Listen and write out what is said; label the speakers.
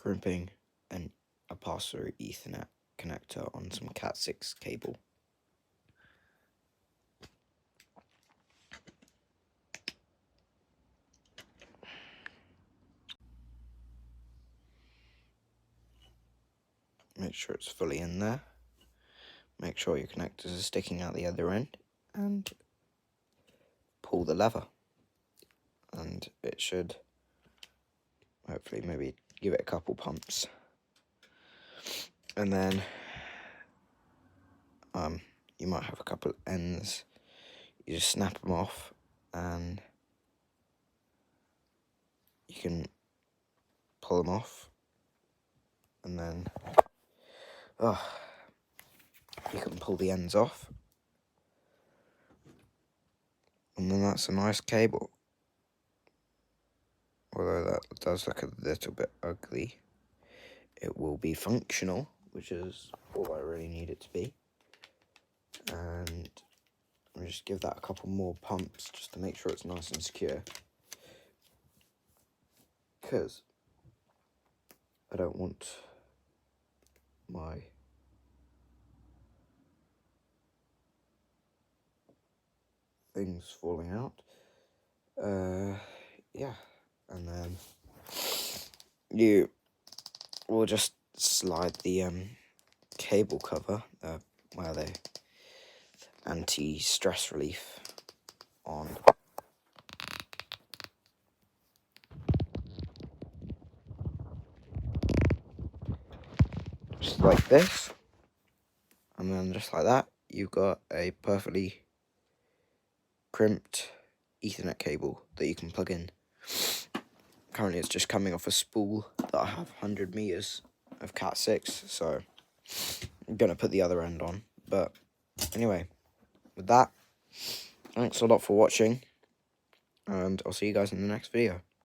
Speaker 1: crimping a pass-through Ethernet connector on some Cat6 cable. Make sure it's fully in there. Make sure your connectors are sticking out the other end, and pull the lever. And it should hopefully maybe give it a couple pumps. And then you might have a couple of ends. You just snap them off, and you can pull them off, and then you can pull the ends off, and then that's a nice cable. Although that does look a little bit ugly, it will be functional, which is all I really need it to be. And I'll just give that a couple more pumps just to make sure it's nice and secure, because I don't want my things falling out. Yeah, and then you will just slide the cable cover, where the anti-stress relief on. Just like this, and then just like that, you've got a perfectly crimped Ethernet cable that you can plug in. Currently it's just coming off a spool that I have 100 meters of Cat6, so I'm going to put the other end on. But anyway, with that, thanks a lot for watching, and I'll see you guys in the next video.